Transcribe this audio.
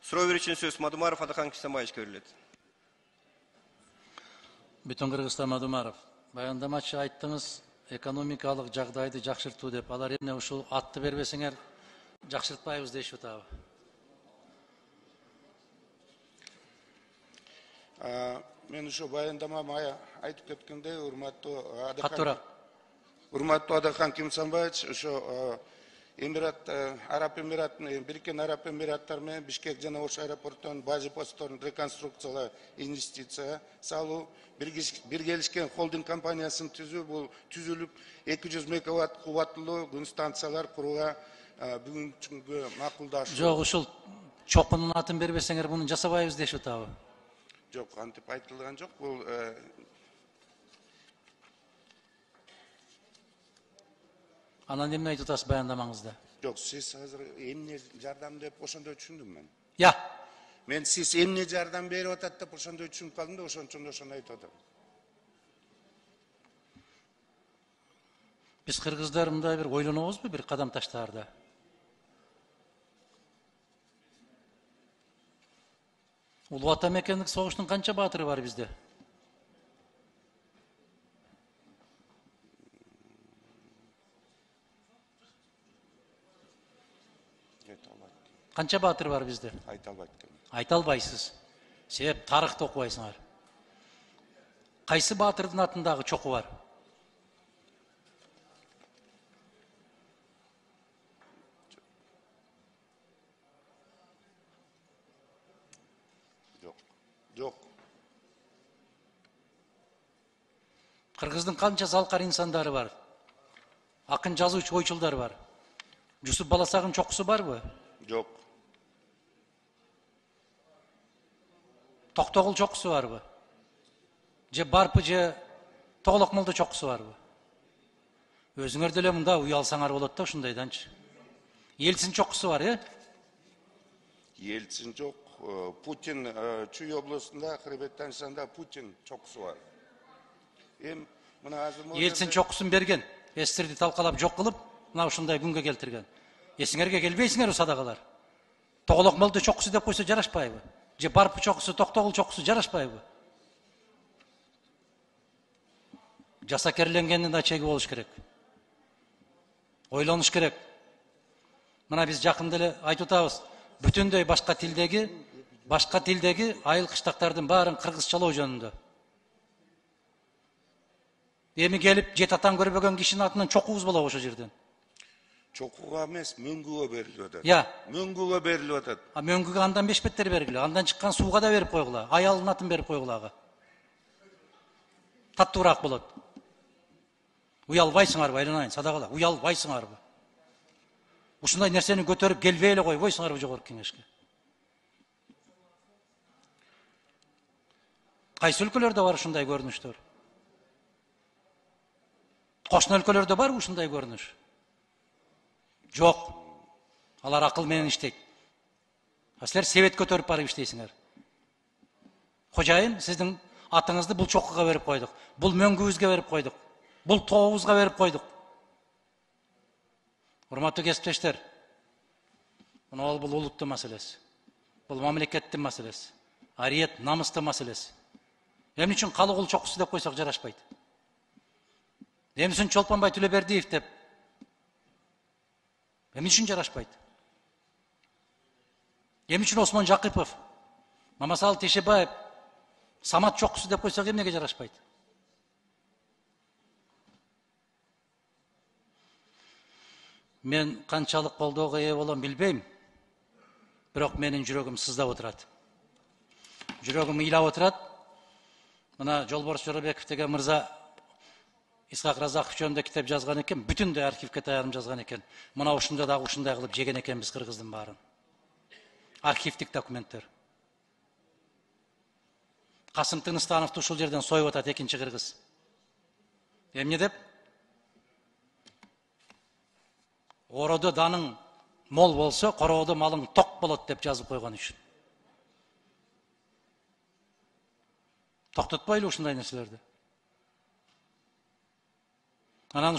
Суроо берүүчүнүн сөз Мадумаров Адахан Кисамбаевичке берилет. Бүтін Кыргызстан Мадумаров. Баяндамачы айттыңыз, экономикалык жагдайды жакшыртуу деп. Алар эмне ушул атты бербесеңер жакшыртпайбыз дешип атабы? Мен ушу баяндамама айтып кеткендей, урматтуу Адахан Кисамбаевич, ушу Бириккен Араб Эмираттары менен Бишкек жана Ош аэропортунун база постторун реконструкциялоо, инвестиция салуу, биргелишкен холдинг компаниясын түзүү, бул түзүлүп 200 мегаватт кубаттылуу күн станциялар курууга бүгүнкү макулдашуу. Жок, ушул чокунун атын бербесеңер муну жасабайбыз дешип атабы? Жок, антип айтылган жок. Бул Анан эмне айтып атасыз баяндамаңызда? Жок, сиз азыр эмне жардам деп ошондой түшүндүм мен. Я. Мен сиз эмне жардам берип атат деп ошондой түшүнүп калдым да, ошону айтып атам. Биз кыргыздар мындай бир ойлонобузбу бир кадам таштаарда? Улуу ата мекендик согуштун канча баатыры бар бизде? Канча баатыр бар бизде? Айта албайт. Айта албайсыз. Себеп тарыхты окубайсыңар. Кайсы баатырдын атындагы чоку бар? Жок. Кыргыздын канча залкар инсандары бар? Акын жазуучу ойчулдар бар. Жусуп Баласагын чокусу барбы? Жок. Токтогул чокусу барбы? Же Барпы же Тоголок Молдо чокусу барбы? Өзүңөр деле мында уялсаңар болот да ушундайданчы. Елцин чокусу бар, Елцин жок. Путин Чуй областында, Хребеттанстанда Путин чокусу бар. Елцин чокусун берген, эстерди талкалап жок кылып, мына ушундай күнгө келтирген. Эсиңерге келбейсиңер садагалар. Тоголок Молдо чокусу деп койсо жарашпайбы? Же Барпы чокусу, Токтогул чокусу жарашпайбы? Жасакерленгендин да чеги болуш керек. Ойлонуш керек. Мына биз жакында эле айтып атабыз. Бүтүндөй башка тилдеги айыл кыштактардын баарын кыргызчалоо жөнүндө. Эми келип жет атан көрбөгөн кишинин атынан чокубуз болобу ошол жерден? Чокуга эмес, мөңгүгө берилип атат. Я. Мөңгүгө берилип атат. Мөңгүгө андан бешпеттер бергиле, андан чыккан сууга да берип койгула, аялдын атын берип койгула. Таттуураак болот. Уялбайсыңарбы, айланайын, садагала, уялбайсыңарбы? Ушундай нерсени көтөрүп келбей эле койбойсуңарбы жогорку кеңешке? Кайсы өлкөлөрдө бар ушундай көрүнүштөр? Кошуна өлкөлөрдө барбы ушундай көрүнүш? Жок. Алар акыл менен иштейт. Силер себет көтөрүп барып иштейсиңер. Кожайын, сиздин атыңызды бул чокуга берип койдук. Бул мөңгүбүзгө берип койдук. Бул тообузга берип койдук. Урматтуу кесиптештер, бул улуттун маселеси. Бул мамлекеттин маселеси. Ариет, намыстын маселеси. Эмне үчүн Калыгул чокусу деп койсок жарашпайт? Эмне үчүн Чолпонбай Төлөбердиев деп? Эмне үчүн жарашпайт? Эмне үчүн Осмон Жакыпов, Мамасал Тешебаев, Самат чокусу деп койсок эмнеге жарашпайт? Мен канчалык колдоого ээ болом билбейм. Бирок менин жүрөгүм сыздап отурат. Жүрөгүм ыйлап отурат. Мына Жолборс Жоробеков деген мырза Исхак Разаков жөнүндө китеп жазган экен, бүтүндөй архивге таянып жазган экен. Мына ушунда дагы ушундай кылып жеген экенбиз кыргыздын баарын. Архивдик документтер. Касым Тыныстановду ушул жерден союп атат экинчи кыргыз. Эмне деп? Ороодо даның мол болсо, короодо малың ток болот деп жазып койгон үчүн. Токтотпойлу ушундай нерселерди. Анан